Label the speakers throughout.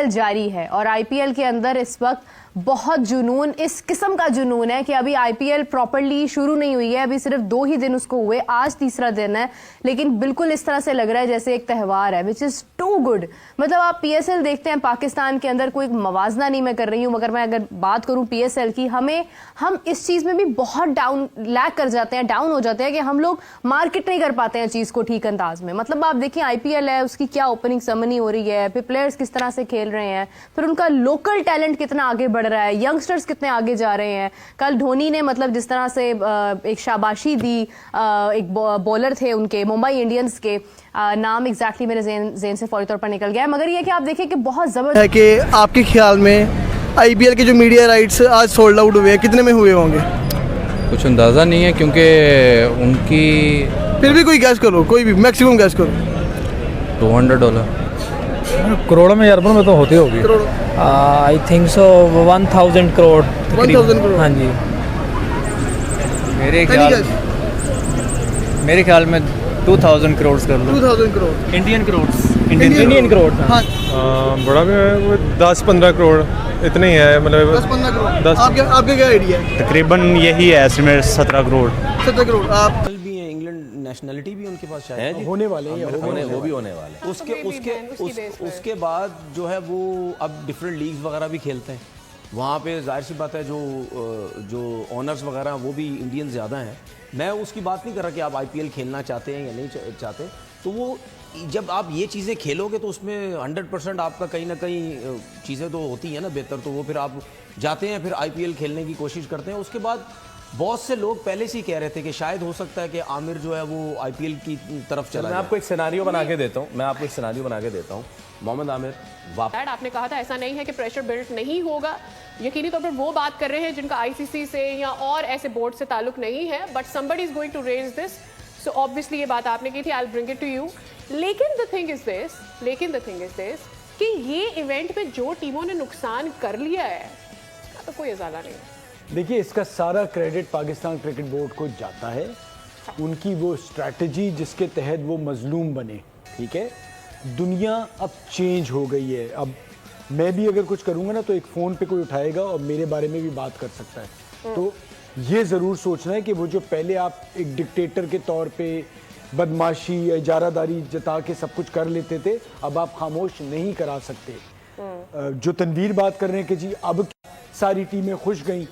Speaker 1: IPL जारी है और आईपीएल के अंदर इस वक्त बहुत जुनून, इस किस्म का जुनून है कि अभी आईपीएल प्रॉपर्ली शुरू नहीं हुई है, अभी सिर्फ 2 ही दिन उसको हुए, आज तीसरा दिन है, लेकिन बिल्कुल इस तरह से लग रहा है जैसे एक त्यौहार है, विच इज टू गुड। मतलब आप पीएसएल देखते हैं पाकिस्तान के अंदर, कोई मवाजना नहीं मैं कर रही हूँ, मगर मैं अगर बात करूँ पीएसएल की, हम इस चीज में भी बहुत डाउन लैग कर जाते हैं, डाउन हो जाते हैं कि हम लोग मार्केट नहीं कर पाते हैं चीज को ठीक अंदाज में। मतलब आप देखिए आईपीएल है, उसकी क्या ओपनिंग सेरेमनी हो रही है, फिर प्लेयर्स किस तरह से खेल रहे हैं, फिर उनका लोकल टैलेंट कितना आगे बढ़ रहा है, यंगस्टर्स कितने आगे जा रहे हैं। कल धोनी ने मतलब जिस तरह से एक शाबाशी दी, एक बॉलर थे उनके मुंबई इंडियंस के, नाम एग्जैक्टली मेरे ज़हन से फौरी तौर पर निकल गया, मगर ये कि आप देखिए कि बहुत जबरदस्त
Speaker 2: है कि आपके ख्याल में आईपीएल के जो मीडिया राइट्स आज सोल्ड आउट हुए हैं, कितने में हुए होंगे?
Speaker 3: कुछ अंदाज़ा नहीं है क्योंकि उनकी,
Speaker 2: फिर भी कोई गैस करो, कोई भी मैक्सिमम गैस करो।
Speaker 3: $200
Speaker 4: करोड़ों में, अरबों में तो होती होगी।
Speaker 5: I think so 1000 crore.
Speaker 2: 1000 crore,
Speaker 5: हाँ जी।
Speaker 4: मेरे ख्याल में 2000 करोड़ कर लो।
Speaker 2: 2000 करोड़
Speaker 5: इंडियन करोड़।
Speaker 2: इंडियन
Speaker 5: करोड़।
Speaker 2: हाँ,
Speaker 6: बड़ा भी है, 10-15 करोड़ इतने ही है, मतलब
Speaker 2: 10-15 करोड़। आपके क्या आइडिया है?
Speaker 4: तकरीबन यही है एस्टिमेट, 17 करोड़।
Speaker 2: 17 करोड़। आप
Speaker 7: भी है, इंग्लैंड नेशनलिटी भी उनके पास शायद है,
Speaker 2: होने वाले हैं,
Speaker 7: वो भी होने वाले। उसके बाद जो है वो अब डिफरेंट लीग्स वगैरह भी खेलते हैं वहाँ पे। जाहिर सी बात है जो ऑनर्स वगैरह वो भी इंडियन ज़्यादा हैं। मैं उसकी बात नहीं कर रहा कि आप आईपीएल खेलना चाहते हैं या नहीं चाहते, तो वो जब आप ये चीज़ें खेलोगे तो उसमें 100% आपका कहीं ना कहीं चीज़ें तो होती हैं ना बेहतर, तो वो फिर आप जाते हैं, फिर आईपीएल खेलने की कोशिश करते हैं। उसके बाद बहुत से लोग पहले से ही कह रहे थे कि शायद हो सकता है कि आमिर जो है वो आईपीएल की तरफ चला जाए।
Speaker 8: मैं आपको एक सिनेरियो बना के देता हूँ,
Speaker 7: मोहम्मद आमिर वापस।
Speaker 9: आपने कहा था ऐसा नहीं है कि प्रेशर बिल्ड नहीं होगा, यकीनी तौर पर वो बात कर रहे हैं जिनका आईसीसी से या और ऐसे बोर्ड से ताल्लुक नहीं है, but somebody is going to raise this, so obviously ये बात आपने की थी, I will bring it to you. लेकिन द थिंग इज दिस कि ये इवेंट में जो टीमों ने नुकसान कर लिया है तो कोई इजाला नहीं है।
Speaker 10: देखिए, इसका सारा क्रेडिट पाकिस्तान क्रिकेट बोर्ड को जाता है, उनकी वो स्ट्रैटेजी जिसके तहत वो मजलूम बने। ठीक है, दुनिया अब चेंज हो गई है। अब मैं भी अगर कुछ करूंगा ना तो एक फ़ोन पे कोई उठाएगा और मेरे बारे में भी बात कर सकता है। तो ये ज़रूर सोचना है कि वो जो पहले आप एक डिक्टेटर के तौर पे बदमाशी या इजारादारी जता के सब कुछ कर लेते थे, अब आप खामोश नहीं करा सकते। जो तनवीर बात कर रहे हैं कि जी अब सारी टीमें खुश गई,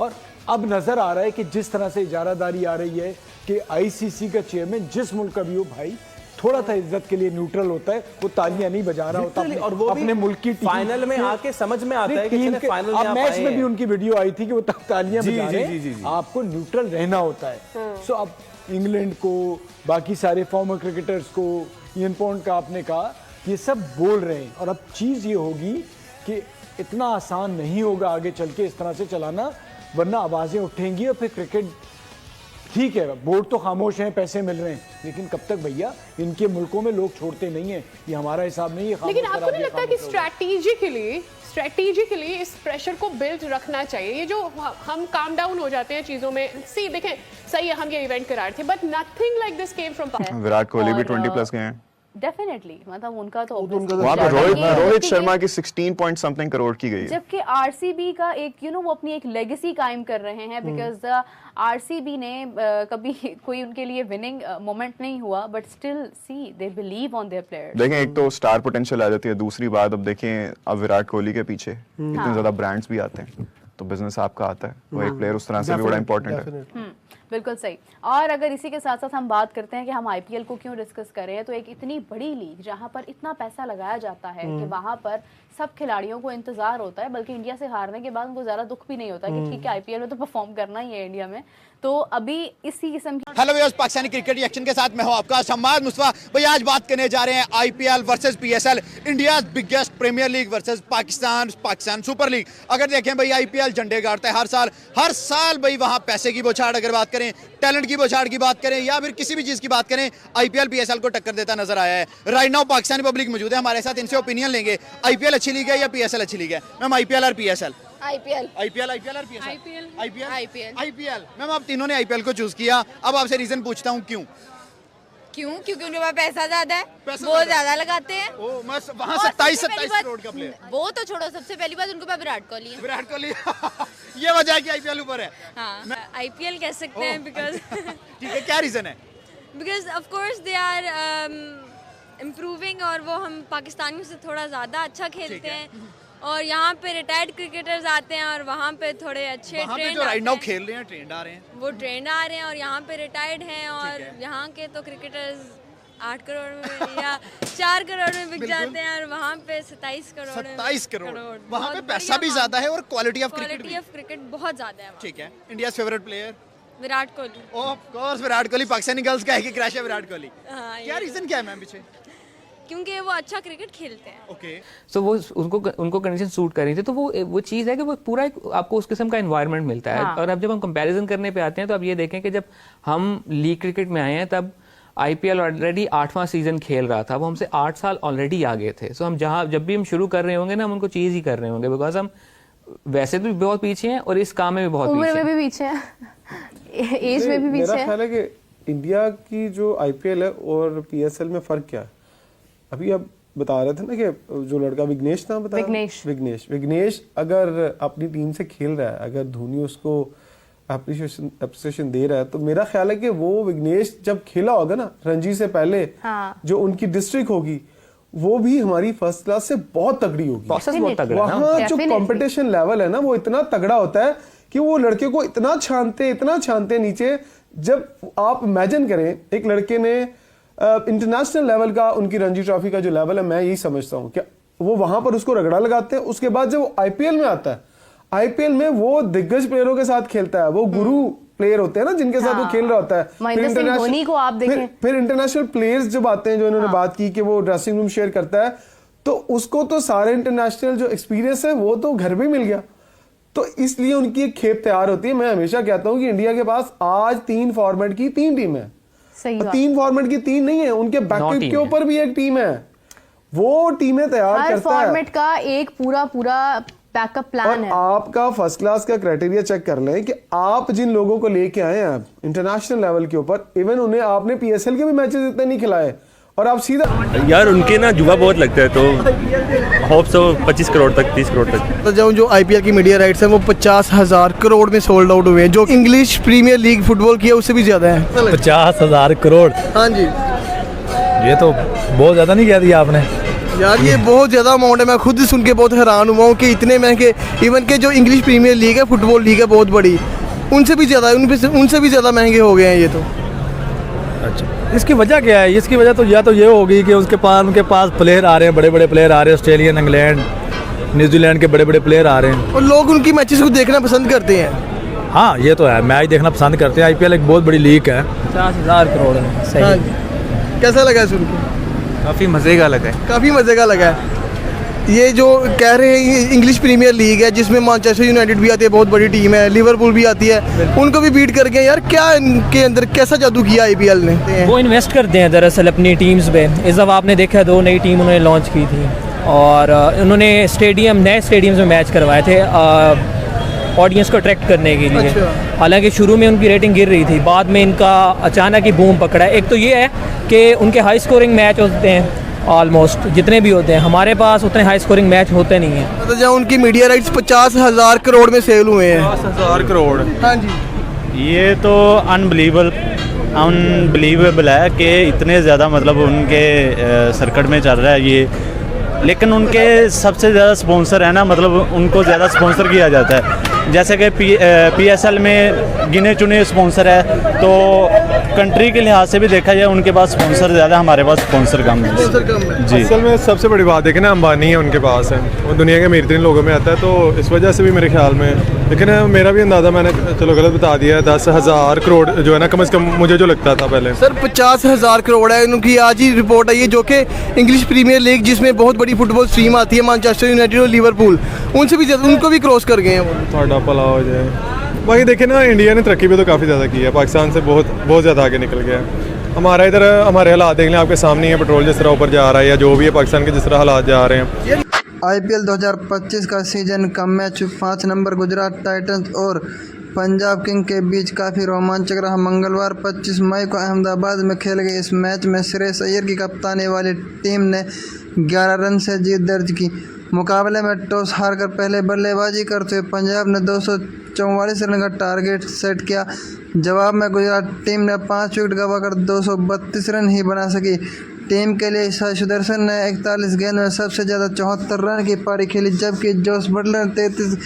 Speaker 10: और अब नज़र आ रहा है कि जिस तरह से इजारादारी आ रही है कि आईसीसी का चेयरमैन जिस मुल्क का भी हो भाई, थोड़ा सा इज्जत के लिए न्यूट्रल होता है, वो तालियां नहीं बजा रहा होता
Speaker 8: और वो
Speaker 10: अपने मुल्क की
Speaker 8: फाइनल में आके समझ में आता है कि चले फाइनल
Speaker 10: में। मैच में भी उनकी वीडियो आई थी कि वो तालियां बजा रहे हैं, आपको न्यूट्रल रहना होता है। सो अब इंग्लैंड को, बाकी सारे फॉर्मर क्रिकेटर्स को, इयन पॉन्ड का आपने कहा, ये सब बोल रहे हैं। और अब चीज़ ये होगी कि इतना आसान नहीं होगा आगे चल के इस तरह से चलाना, वरना आवाज़ें उठेंगी और फिर क्रिकेट, ठीक है बोर्ड तो खामोश हैं, पैसे मिल रहे हैं, लेकिन कब तक भैया, इनके मुल्कों में लोग छोड़ते नहीं हैं, ये हमारा हिसाब नहीं है।
Speaker 9: लेकिन आपको नहीं लगता कि स्ट्रैटेजिकली इस प्रेशर को बिल्ड रखना चाहिए? ये जो हम काम डाउन हो जाते हैं चीजों में, सी देखें सही है हम ये इवेंट करा रहे थे, but nothing like this came from.
Speaker 11: Virat Kohli भी 20+ गए हैं।
Speaker 1: डेफिनेटली, मतलब उनका तो
Speaker 11: वहाँ पे रोहित शर्मा की 16 पॉइंट समथिंग करोड़ की गई है,
Speaker 1: जबकि आरसीबी का एक वो अपनी एक लेगेसी कायम कर रहे हैं, बिकॉज आरसीबी ने कभी कोई उनके लिए विनिंग मोमेंट नहीं हुआ, but still see they believe on their players.
Speaker 11: देखें, एक तो स्टार पोटेंशियल आ जाती है, दूसरी बात अब देखें, अब विराट कोहली के पीछे इतने ज्यादा ब्रांड्स भी आते हैं, तो बिजनेस आपका आता है, वो एक प्लेयर उस तरह से भी बड़ा इंपॉर्टेंट है।
Speaker 1: बिल्कुल सही। और अगर इसी के साथ साथ हम बात करते हैं कि हम आईपीएल को क्यों डिस्कस कर रहे हैं, तो एक इतनी बड़ी लीग जहां पर इतना पैसा लगाया जाता है कि वहां पर सब खिलाड़ियों को इंतजार होता है, बल्कि इंडिया से हारने के बाद उनको ज्यादा दुख भी नहीं होता कि ठीक है आईपीएल में तो परफॉर्म करना ही है इंडिया में। तो अभी इसी किस्म की
Speaker 12: hello viewers, Pakistani cricket reaction के साथ मैं हूं आपका शम्माद मुस्तफा। भाई आज बात करने जा रहे हैं IPL versus PSL, India biggest premier league versus Pakistan super league. अगर देखें भाई आईपीएल झंडे गाड़ता है हर साल भाई वहां पैसे की बौछार, अगर बात करें टैलेंट की बौछार की बात करें या फिर किसी भी चीज की बात करें, आईपीएल पीएसएल को टक्कर देता नजर आया है। राइट नाउ पाकिस्तानी पब्लिक मौजूद है हमारे साथ, इनसे ओपिनियन लेंगे आईपीएल अच्छी लीग है या पीएसएल अच्छी लीग है। मैम आईपीएल और पीएसएल?
Speaker 9: आईपीएल
Speaker 12: और पीएसएल? आईपीएल। मैम आप तीनों ने आईपीएल को चूज किया, अब आपसे रीजन पूछता हूं क्यों?
Speaker 13: क्यों? क्योंकि उनके पास पैसा ज्यादा है, वो ज्यादा लगाते हैं।
Speaker 12: वहाँ 27-27 करोड़ का प्लेयर।
Speaker 13: वो तो छोड़ो, सबसे पहली बात उनके पास विराट कोहली है।
Speaker 12: विराट कोहली ये वजह है कि आईपीएल ऊपर है।
Speaker 13: हाँ, आईपीएल कह सकते हैं बिकॉज
Speaker 12: ठीक है, क्या रीजन है?
Speaker 13: Because of course they are improving, और वो हम पाकिस्तानियों से थोड़ा ज़्यादा अच्छा खेलते हैं, और यहाँ पे रिटायर्ड क्रिकेटर्स आते हैं और वहाँ पे थोड़े अच्छे ट्रेंड
Speaker 12: जो राइट नाउ खेल रहे हैं, ट्रेंड आ रहे हैं,
Speaker 13: वो ट्रेंड आ रहे हैं, और यहाँ पे रिटायर्ड हैं, और यहाँ के तो क्रिकेटर्स 8 करोड़ में या 4 करोड़ में बिक जाते हैं, और वहाँ पे 27 करोड़
Speaker 12: वहाँ पे पैसा भी ज्यादा है और क्वालिटी ऑफ
Speaker 13: क्रिकेट बहुत ज्यादा है।
Speaker 12: ठीक है, India favourite player
Speaker 13: Virat Kohli.
Speaker 12: Of course Virat Kohli, Pakistani girls का है कि क्रैश है विराट कोहली। क्या रीजन क्या है मैम पीछे?
Speaker 13: क्योंकि वो अच्छा क्रिकेट खेलते हैं।
Speaker 12: ओके,
Speaker 5: सो वो उनको कंडीशन सूट कर रही थी, तो वो चीज़ है कि वो पूरा आपको उस किस्म का एनवायरनमेंट मिलता है। और अब जब हम कंपैरिजन करने पे आते हैं तो अब ये देखें कि जब हम लीग क्रिकेट में आए हैं तब आईपीएल ऑलरेडी 8वां सीजन खेल रहा था, वो हमसे 8 साल ऑलरेडी आगे थे। सो हम जब भी हम शुरू कर रहे होंगे ना, हम उनको चीज़ ही कर रहे होंगे, बिकॉज हम वैसे भी बहुत पीछे हैं और इस काम में भी बहुत
Speaker 1: उम्र में भी पीछे हैं, एज में भी पीछे
Speaker 6: मेरा
Speaker 1: हैं।
Speaker 6: ख्याल है कि इंडिया की जो आईपीएल है और पीएसएल में फ़र्क क्या है? अभी आप बता रहे थे ना कि जो लड़का विघ्नेश नाम बता, विघ्नेश अगर अपनी टीम से खेल रहा है, अगर धोनी उसको एप्रिसिएशन दे रहा है, तो मेरा ख्याल है कि वो विघ्नेश जब खेला होगा ना रणजी से पहले, जो उनकी डिस्ट्रिक्ट होगी वो भी हमारी फर्स्ट क्लास से बहुत तगड़ी होगी।
Speaker 5: प्रोसेस बहुत तगड़ा है।
Speaker 6: वहाँ जो कंपटीशन लेवल है ना, वो इतना तगड़ा होता है कि वो लड़के को इतना छानते नीचे। जब आप इमेजिन करें, एक लड़के ने इंटरनेशनल लेवल का, उनकी रणजी ट्रॉफी का जो लेवल है, मैं यही समझता हूँ कि वो वहां पर उसको रगड़ा लगाते हैं। उसके बाद जब वो आईपीएल में आता है, आईपीएल में वो दिग्गज प्लेयरों के साथ खेलता है, वो गुरु प्लेयर होते हैं ना जिनके साथ वो खेल रहा होता है। फिर इंटरनेशनल प्लेयर्स जब आते हैं, जो इन्होंने बात की कि वो ड्रेसिंग रूम शेयर करता है, तो उसको तो सारे इंटरनेशनल जो एक्सपीरियंस है वो तो घर में मिल गया, तो इसलिए उनकी एक खेप तैयार होती है। मैं हमेशा कहता हूं कि इंडिया के पास आज 3 फॉर्मेट की 3 टीम है। 3 फॉर्मेट की 3 नहीं है, उनके बैकअप के ऊपर भी एक टीम है, वो टीमें तैयार करता है।
Speaker 1: हर फॉर्मेट का एक पूरा बैकअप प्लान है।
Speaker 6: आपका फर्स्ट क्लास का क्राइटेरिया चेक कर लें कि आप जिन लोगों को लेके आए हैं आप इंटरनेशनल लेवल के ऊपर, इवन उन्हें आपने पीएसएल के भी मैचेस इतने नहीं खिलाए, और आप सीधा
Speaker 4: यार उनके ना जुआ बहुत लगता है, तो होप सो 25 करोड़ तक, 30 करोड़ तक।
Speaker 2: तो जो आईपीएल की मीडिया राइट्स हैं वो 50,000 करोड़ में सोल्ड आउट हुए हैं, जो इंग्लिश प्रीमियर लीग फुटबॉल की है उससे भी ज्यादा है।
Speaker 4: 50,000 करोड़?
Speaker 2: हाँ जी,
Speaker 4: ये तो बहुत ज्यादा नहीं कह दिया आपने
Speaker 2: यार, ये बहुत ज़्यादा अमाउंट है। मैं खुद सुन के बहुत हैरान हुआ हूँ कि इतने महंगे, इवन के जो इंग्लिश प्रीमियर लीग है, फुटबॉल लीग है बहुत बड़ी, उनसे भी ज़्यादा महंगे हो गए हैं ये तो।
Speaker 4: अच्छा, इसकी वजह क्या है? इसकी वजह तो ये होगी कि उनके पास प्लेयर आ रहे हैं, बड़े प्लेयर आ रहे हैं, ऑस्ट्रेलियन, इंग्लैंड, न्यूजीलैंड के बड़े प्लेयर आ रहे हैं,
Speaker 2: और लोग उनकी मैचेस को देखना पसंद करते हैं।
Speaker 4: हाँ ये तो है, मैच देखना पसंद करते हैं। आईपीएल एक बहुत बड़ी लीग है।
Speaker 5: 50,000 करोड़ है। सही।
Speaker 2: हाँ, कैसा लगा सुन के?
Speaker 5: काफ़ी मज़े का लगा है।
Speaker 2: काफ़ी मज़े का लगा है। ये जो कह रहे हैं इंग्लिश प्रीमियर लीग है, जिसमें मैनचेस्टर यूनाइटेड भी आती है, बहुत बड़ी टीम है, लिवरपूल भी आती है, उनको भी बीट करके, यार क्या इनके अंदर कैसा जादू किया आईपीएल ने?
Speaker 5: वो इन्वेस्ट करते हैं दरअसल अपनी टीम्स पे। इस दफ़ा आपने देखा 2 नई टीम उन्होंने लॉन्च की थी, और उन्होंने नए स्टेडियम्स में मैच करवाए थे ऑडियंस को अट्रैक्ट करने के लिए। हालांकि शुरू में उनकी रेटिंग गिर रही थी, बाद में इनका अचानक ही बूम पकड़ा है। एक तो ये है कि उनके हाई स्कोरिंग मैच होते हैं, ऑलमोस्ट जितने भी होते हैं, हमारे पास उतने हाई स्कोरिंग मैच होते नहीं हैं।
Speaker 2: तो जब उनकी मीडिया राइट्स 50,000 करोड़ में सेल हुए हैं।
Speaker 6: 50,000 करोड़?
Speaker 2: हाँ जी,
Speaker 4: ये तो अनबिलीवेबल है कि इतने ज़्यादा मतलब उनके सर्किट में चल रहा है ये। लेकिन उनके सबसे ज़्यादा स्पॉन्सर है ना, मतलब उनको ज़्यादा स्पॉन्सर किया जाता है। जैसे कि पीएसएल में गिने चुने स्पॉन्सर है, तो कंट्री के लिहाज से भी देखा जाए उनके पास स्पॉन्सर ज़्यादा, हमारे पास स्पॉन्सर कम है जी।
Speaker 6: असल में सबसे बड़ी बात है कि ना अंबानी है उनके पास है, वो दुनिया के अमीर तरीन लोगों में आता है, तो इस वजह से भी मेरे ख्याल में। लेकिन मेरा भी अंदाज़ा, मैंने चलो गलत बता दिया है, 10,000 करोड़ जो है ना, कम से कम मुझे जो लगता था पहले।
Speaker 2: सर 50,000 करोड़ है उनकी। आज ही रिपोर्ट आई है जो कि इंग्लिश प्रीमियर लीग, जिसमें बहुत बड़ी फुटबॉल स्ट्रीम आती है, मैनचेस्टर यूनाइटेड और लिवरपूल, उनसे भी ज्यादा, उनको भी क्रॉस कर गए हैं।
Speaker 6: थोड़ा भला हो जाए। बाकी देखें ना, इंडिया ने तरक्की भी तो काफ़ी ज़्यादा की है, पाकिस्तान से बहुत ज़्यादा आगे निकल गया है। हमारा इधर हमारे हालात देख लें, आपके सामने है, पेट्रोल जिस तरह ऊपर जा रहा है, या जो भी है पाकिस्तान के जिस तरह हालात जा रहे हैं।
Speaker 14: आईपीएल 2025 का सीजन का मैच 5 नंबर गुजरात टाइटंस और पंजाब किंग के बीच काफ़ी रोमांचक रहा। मंगलवार 25 मई को अहमदाबाद में खेले गए इस मैच में श्रेयस अय्यर की कप्तानी वाली टीम ने 11 रन से जीत दर्ज की। मुकाबले में टॉस हारकर पहले बल्लेबाजी करते हुए पंजाब ने 244 रन का टारगेट सेट किया। जवाब में गुजरात टीम ने 5 विकेट गंवाकर 232 रन ही बना सकी। टीम के लिए साई सुदर्शन ने 41 गेंद में सबसे ज़्यादा 74 रन की पारी खेली, जबकि जोस बटलर ने 33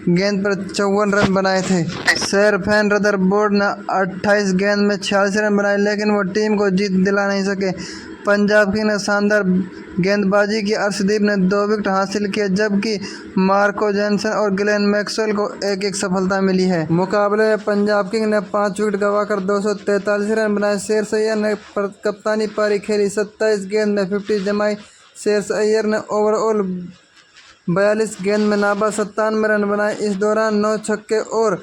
Speaker 14: गेंद पर 54 रन बनाए थे। सैर फैन रदरफोर्ड ने 28 गेंद में 46 रन बनाए, लेकिन वो टीम को जीत दिला नहीं सके। पंजाब किंग ने शानदार गेंदबाजी की। अर्शदीप ने 2 विकेट हासिल किए, जबकि मार्को जॉनसन और ग्लेन मैक्सवेल को एक सफलता मिली है। मुकाबले में पंजाब किंग ने 5 विकेट गंवाकर 243 रन बनाए। श्रेयस अय्यर ने कप्तानी पारी खेली, 27 गेंद में 50 जमाई। श्रेयस अय्यर ने ओवरऑल 42 गेंद में नाबाद 97 रन बनाए। इस दौरान 9 छक्के और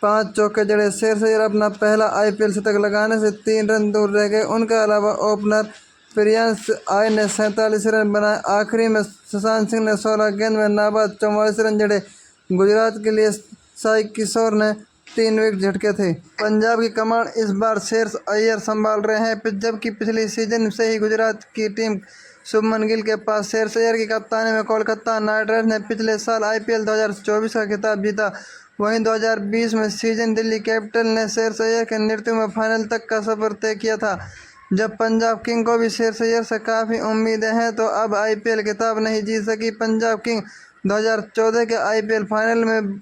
Speaker 14: 5 चौके जड़े। श्रेयस अय्यर अपना पहला IPL शतक लगाने से 3 रन दूर रह गए। उनके अलावा ओपनर प्रियांश आय ने 47 रन बनाए। आखिरी में सुशांत सिंह ने 16 गेंद में नाबाद 44 रन जड़े। गुजरात के लिए साई किशोर ने 3 विकेट झटके थे। पंजाब की कमान इस बार श्रेयस अय्यर संभाल रहे हैं, जबकि पिछले सीजन से ही गुजरात की टीम शुभमन गिल के पास। श्रेयस अय्यर की कप्तानी में कोलकाता नाइट राइडर्स ने पिछले साल IPL 2024 का खिताब जीता। वहीं 2020 में सीजन दिल्ली कैपिटल ने श्रेयस अय्यर के नेतृत्व में फाइनल तक का सफर तय किया था। जब पंजाब किंग को भी श्रेयस अय्यर से काफ़ी उम्मीदें हैं, तो अब IPL खिताब नहीं जीत सकी। पंजाब किंग 2014 के IPL फाइनल में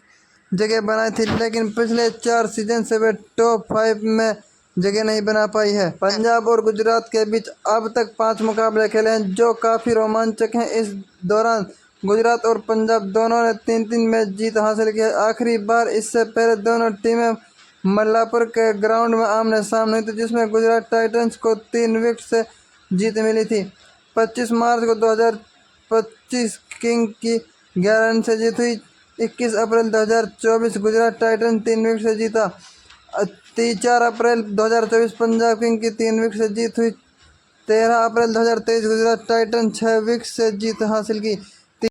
Speaker 14: जगह बनाई थी, लेकिन पिछले 4 सीजन से वे टॉप 5 में जगह नहीं बना पाई है। पंजाब और गुजरात के बीच अब तक 5 मुकाबले खेले हैं, जो काफ़ी रोमांचक हैं। इस दौरान गुजरात और पंजाब दोनों ने 3-3 मैच जीत हासिल की। आखिरी बार इससे पहले दोनों टीमें मल्लापुर के ग्राउंड में आमने सामने हुई थी, जिसमें गुजरात टाइटंस को 3 विकेट से जीत मिली थी। 25 मार्च को 2025 किंग की 11 रन से जीत हुई। 21 अप्रैल 2024 गुजरात टाइटंस 3 विकेट से जीता। 4 अप्रैल 2024 पंजाब किंग की 3 विकेट से जीत हुई। 13 अप्रैल 2023 गुजरात टाइटंस 6 विकेट से जीत हासिल की।